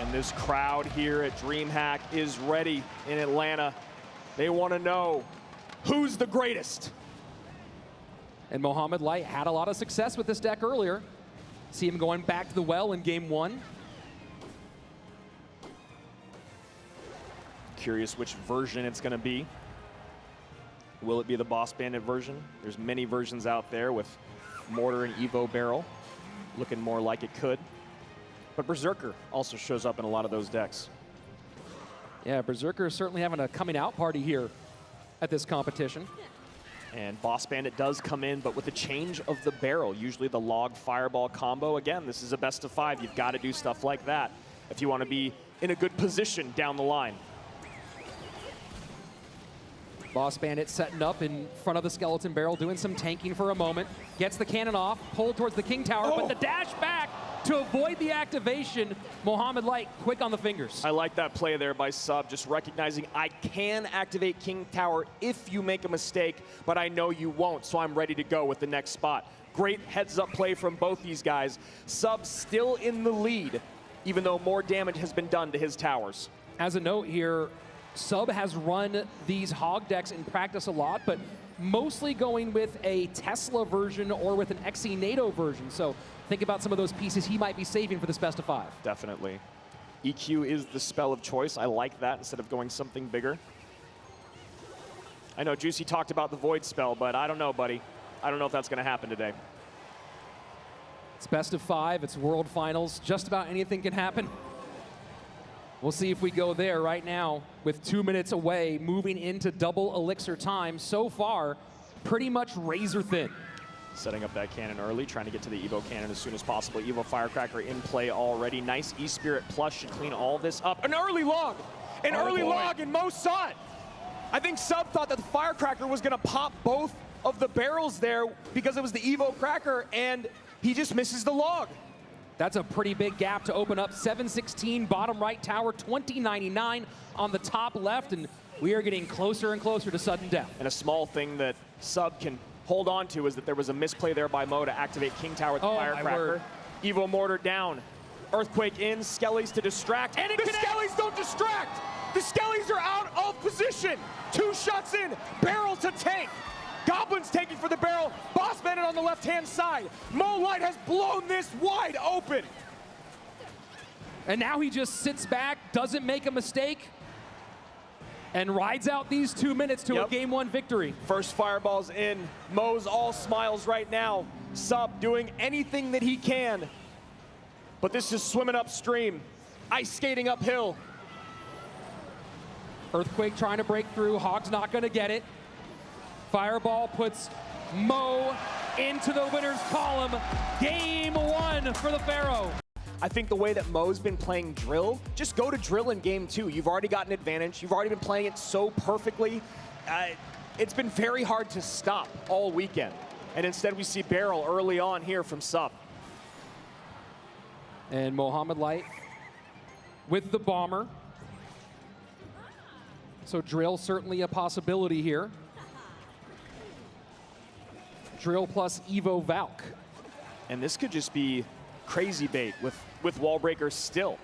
And this crowd here at DreamHack is ready in Atlanta. They want to know who's the greatest. And Mohamed Light had a lot of success with this deck earlier. See him going back to the well in game 1. Curious which version it's going to be. Will it be the Boss Bandit version? There's many versions out there with Mortar and Evo Barrel. Looking more like it could. But Berserker also shows up in a lot of those decks. Yeah, Berserker is certainly having a coming out party here at this competition. And Boss Bandit does come in, but with the change of the barrel, usually the log fireball combo. Again, this is a best of 5. You've got to do stuff like that if you want to be in a good position down the line. Boss Bandit setting up in front of the skeleton barrel, doing some tanking for a moment. Gets the cannon off, pulled towards the King Tower, but the dash back to avoid the activation. Mohamed Light quick on the fingers. I like that play there by Sub, just recognizing I can activate King Tower if you make a mistake, but I know you won't, so I'm ready to go with the next spot. Great heads-up play from both these guys. Sub still in the lead, even though more damage has been done to his towers. As a note here, Sub has run these Hog decks in practice a lot, but mostly going with a Tesla version or with an XE NATO version. So think about some of those pieces he might be saving for this best of 5. Definitely. EQ is the spell of choice. I like that instead of going something bigger. I know Juicy talked about the Void spell, but I don't know, buddy. I don't know if that's going to happen today. It's best of 5. It's World Finals. Just about anything can happen. We'll see if we go there right now with 2 minutes away, moving into double elixir time. So far, pretty much razor thin. Setting up that cannon early, trying to get to the Evo cannon as soon as possible. Evo Firecracker in play already. Nice E-Spirit Plus should clean all this up. An early log! An early log, and Mo saw it! I think Sub thought that the Firecracker was going to pop both of the barrels there because it was the Evo Cracker, and he just misses the log. That's a pretty big gap to open up. 716 bottom right tower, 2099 on the top left, and we are getting closer and closer to sudden death. And a small thing that Sub can hold on to is that there was a misplay there by Mo to activate King Tower with the Firecracker. Evo Mortar down. Earthquake in, Skellies to distract. And the Skellies don't distract! The Skellies are out of position! 2 shots in, barrel to tank. Goblins taking for the barrel. Boss Bandit on the left-hand side. Mo Light has blown this wide open. And now he just sits back, doesn't make a mistake, and rides out these 2 minutes to a game 1 victory. First fireball's in. Mo's all smiles right now. Sub doing anything that he can. But this is swimming upstream. Ice skating uphill. Earthquake trying to break through. Hog's not going to get it. Fireball puts Mo into the winner's column. Game 1 for the Pharaoh. I think the way that Mo's been playing Drill, just go to Drill in game 2. You've already got an advantage. You've already been playing it so perfectly. It's been very hard to stop all weekend. And instead we see Barrel early on here from Sub. And Mohamed Light with the Bomber. So Drill certainly a possibility here. Drill plus Evo Valk. And this could just be crazy bait with Wallbreaker still.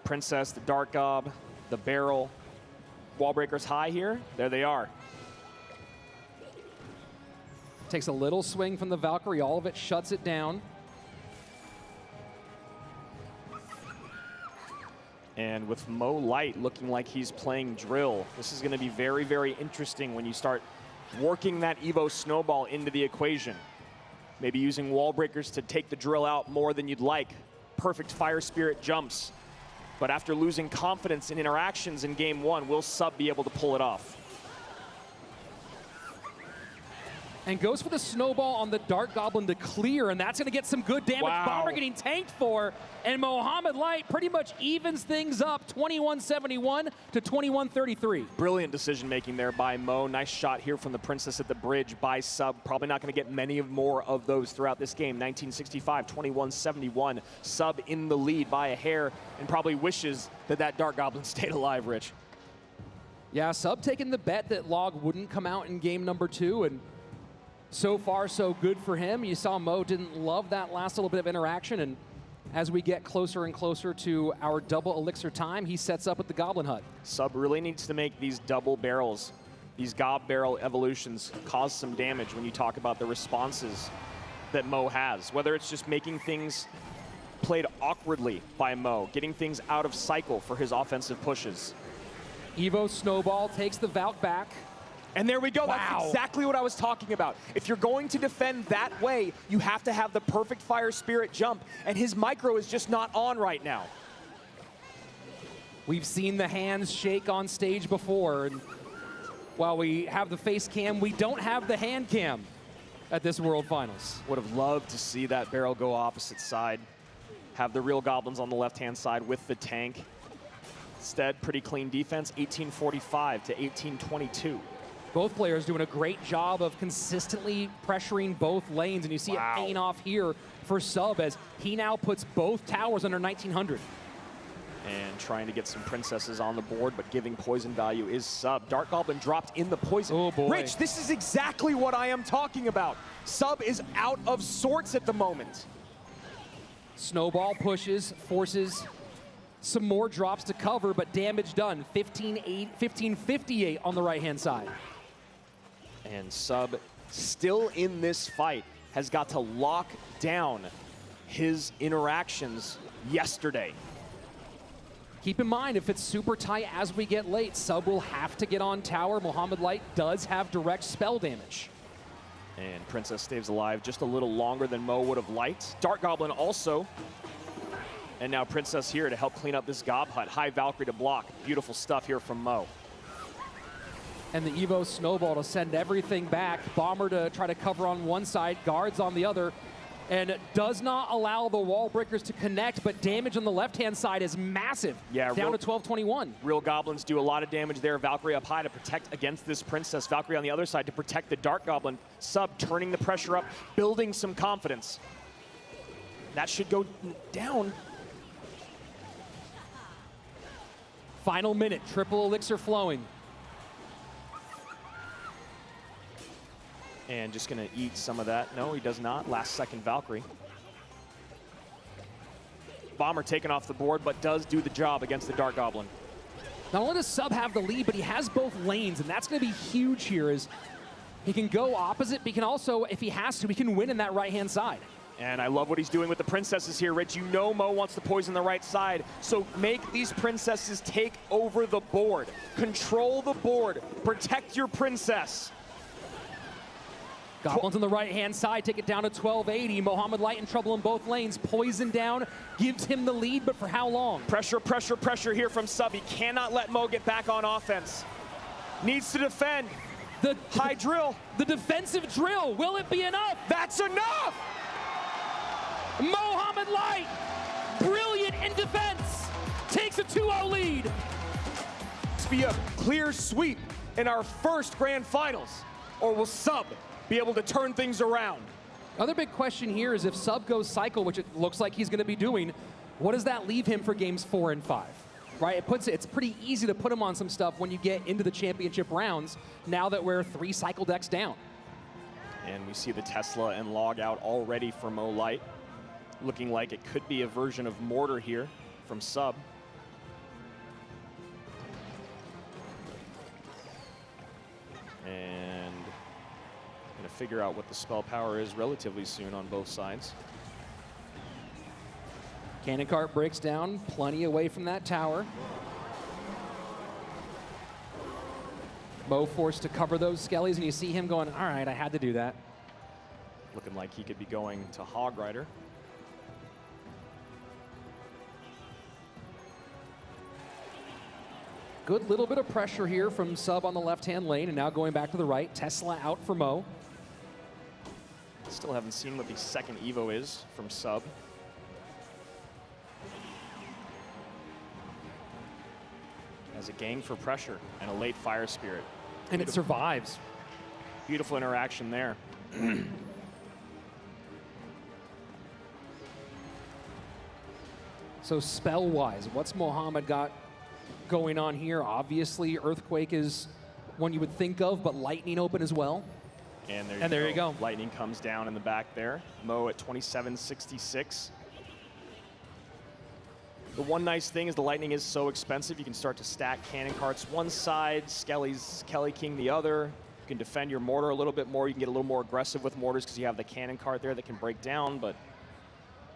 Princess, the Dark Gob, the Barrel. Wallbreaker's high here. There they are. Takes a little swing from the Valkyrie. All of it shuts it down. And with Mo Light looking like he's playing Drill, this is going to be very, very interesting when you start working that Evo Snowball into the equation. Maybe using wall breakers to take the Drill out more than you'd like. Perfect Fire Spirit jumps. But after losing confidence in interactions in game 1, will Sub be able to pull it off? And goes for the Snowball on the Dark Goblin to clear, and that's going to get some good damage. Wow. Bomber getting tanked for, and Mohamed Light pretty much evens things up, 21-71 to 21-33. Brilliant decision making there by Mo. Nice shot here from the Princess at the bridge by Sub. Probably not going to get many more of those throughout this game. 1965, 21-71. Sub in the lead by a hair, and probably wishes that that Dark Goblin stayed alive, Rich. Yeah, Sub taking the bet that Log wouldn't come out in game number 2, and so far, so good for him. You saw Mo didn't love that last little bit of interaction, and as we get closer and closer to our double elixir time, he sets up with the Goblin Hut. Sub really needs to make these double barrels, these gob barrel evolutions, cause some damage when you talk about the responses that Mo has. Whether it's just making things played awkwardly by Mo, getting things out of cycle for his offensive pushes. Evo Snowball takes the Valk back. And there we go. Wow. That's exactly what I was talking about. If you're going to defend that way, you have to have the perfect Fire Spirit jump, and his micro is just not on right now. We've seen the hands shake on stage before, and while we have the face cam, we don't have the hand cam at this World Finals. Would have loved to see that barrel go opposite side. Have the real goblins on the left-hand side with the tank. Instead, pretty clean defense, 1845 to 1822. Both players doing a great job of consistently pressuring both lanes, and you see it paying off here for Sub as he now puts both towers under 1900. And trying to get some princesses on the board, but giving poison value is Sub. Dark Goblin dropped in the poison. Oh boy. Rich, this is exactly what I am talking about. Sub is out of sorts at the moment. Snowball pushes, forces some more drops to cover, but damage done. 1558 on the right-hand side. And Sub, still in this fight, has got to lock down his interactions yesterday. Keep in mind, if it's super tight as we get late, Sub will have to get on tower. Mohamed Light does have direct spell damage. And Princess stays alive just a little longer than Mo would have liked. Dark Goblin also. And now Princess here to help clean up this Gob Hut. High Valkyrie to block. Beautiful stuff here from Mo. And the Evo Snowball to send everything back. Bomber to try to cover on one side, guards on the other. And does not allow the wall breakers to connect, but damage on the left-hand side is massive. Yeah, down to 1221. Real Goblins do a lot of damage there. Valkyrie up high to protect against this Princess. Valkyrie on the other side to protect the Dark Goblin. Sub turning the pressure up, building some confidence. That should go down. Final minute, triple elixir flowing. And just gonna eat some of that. No, he does not. Last second Valkyrie. Bomber taken off the board, but does do the job against the Dark Goblin. Not only does Sub have the lead, but he has both lanes, and that's gonna be huge here as he can go opposite, but he can also, if he has to, he can win in that right-hand side. And I love what he's doing with the princesses here, Rich. You know Mo wants to poison the right side, so make these princesses take over the board. Control the board. Protect your princess. Goblins on the right-hand side take it down to 1280. Mohamed Light in trouble in both lanes. Poison down, gives him the lead, but for how long? Pressure, pressure, pressure here from Sub. He cannot let Mo get back on offense. Needs to defend. The high drill. The defensive drill, will it be enough? That's enough! Mohamed Light, brilliant in defense, takes a 2-0 lead. This be a clear sweep in our first grand finals, or will Sub be able to turn things around? Other big question here is if Sub goes cycle, which it looks like he's going to be doing, what does that leave him for games 4 and 5? Right, it's pretty easy to put him on some stuff when you get into the championship rounds, now that we're 3 cycle decks down. And we see the Tesla and log out already for Mo Light. Looking like it could be a version of Mortar here from Sub. And gonna figure out what the spell power is relatively soon on both sides. Cannon cart breaks down, plenty away from that tower. Mo forced to cover those skellies, and you see him going, all right, I had to do that. Looking like he could be going to Hog Rider. Good little bit of pressure here from Sub on the left-hand lane, and now going back to the right. Tesla out for Mo. Still haven't seen what the second Evo is from Sub. As a gang for pressure and a late Fire Spirit. And it survives. Beautiful interaction there. So spell-wise, what's Mohamed got going on here? Obviously, Earthquake is one you would think of, but Lightning open as well. And there you go. Lightning comes down in the back there. Mo at 2766. The one nice thing is the Lightning is so expensive, you can start to stack cannon carts one side, Skelly's Kelly King the other. You can defend your mortar a little bit more. You can get a little more aggressive with mortars because you have the cannon cart there that can break down. But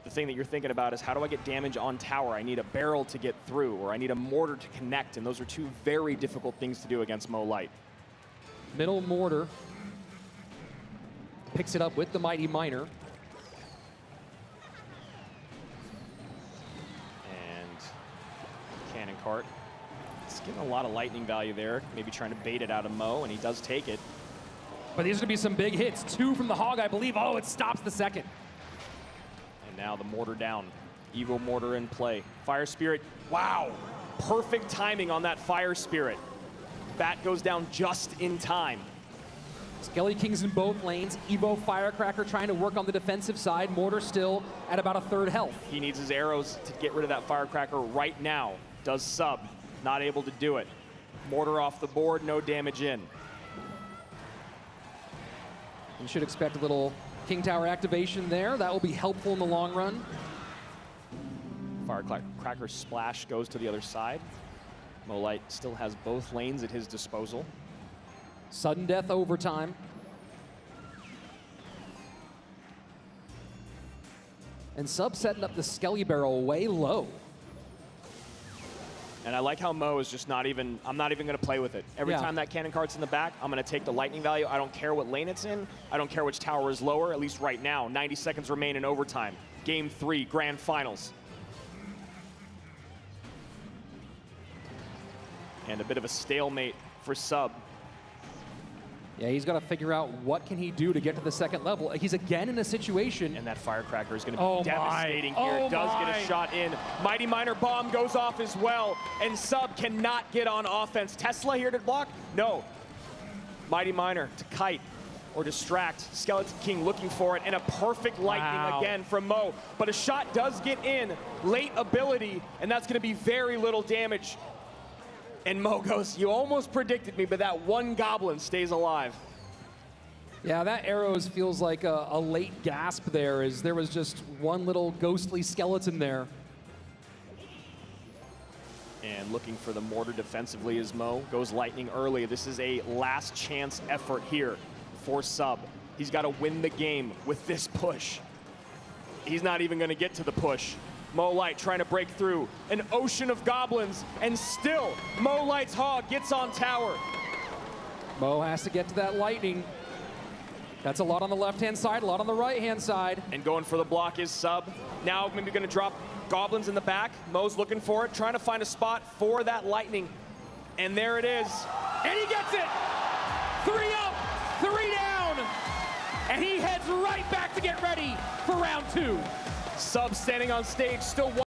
the thing that you're thinking about is, how do I get damage on tower? I need a barrel to get through, or I need a mortar to connect, and those are two very difficult things to do against Mo Light. Middle mortar picks it up with the Mighty Miner. And cannon cart. It's getting a lot of lightning value there, maybe trying to bait it out of Mo, and he does take it. But these are going to be some big hits. 2 from the Hog, I believe. Oh, it stops the second. And now the mortar down. Evo mortar in play. Fire Spirit, wow. Perfect timing on that Fire Spirit. Bat goes down just in time. Skelly Kings in both lanes. Evo Firecracker trying to work on the defensive side. Mortar still at about a third health. He needs his arrows to get rid of that Firecracker right now. Does sub, not able to do it. Mortar off the board, no damage in. You should expect a little King Tower activation there. That will be helpful in the long run. Firecracker splash goes to the other side. Mo Light still has both lanes at his disposal. Sudden death overtime. And Sub setting up the Skelly barrel way low. And I like how Mo is just not even, I'm not even going to play with it. Every time that cannon cart's in the back, I'm going to take the lightning value. I don't care what lane it's in. I don't care which tower is lower, at least right now. 90 seconds remain in overtime. Game 3, grand finals. And a bit of a stalemate for Sub. Yeah, he's got to figure out what can he do to get to the second level. He's again in a situation. And that Firecracker is going to be devastating here. Does get a shot in. Mighty Miner bomb goes off as well. And Sub cannot get on offense. Tesla here to block? No. Mighty Miner to kite or distract. Skeleton King looking for it. And a perfect lightning again from Mo. But a shot does get in. Late ability. And that's going to be very little damage. And Mo goes, you almost predicted me, but that one goblin stays alive. Yeah, that arrows feels like a late gasp there, as there was just one little ghostly skeleton there. And looking for the mortar defensively as Mo goes lightning early. This is a last chance effort here for Sub. He's got to win the game with this push. He's not even going to get to the push. Mo Light trying to break through an ocean of goblins, and still Mo Light's Hog gets on tower. Mo has to get to that lightning. That's a lot on the left-hand side, a lot on the right-hand side. And going for the block is Sub. Now maybe going to drop goblins in the back. Mo's looking for it, trying to find a spot for that lightning. And there it is. And he gets it! 3 up, 3 down. And he heads right back to get ready for round 2. Sub standing on stage, still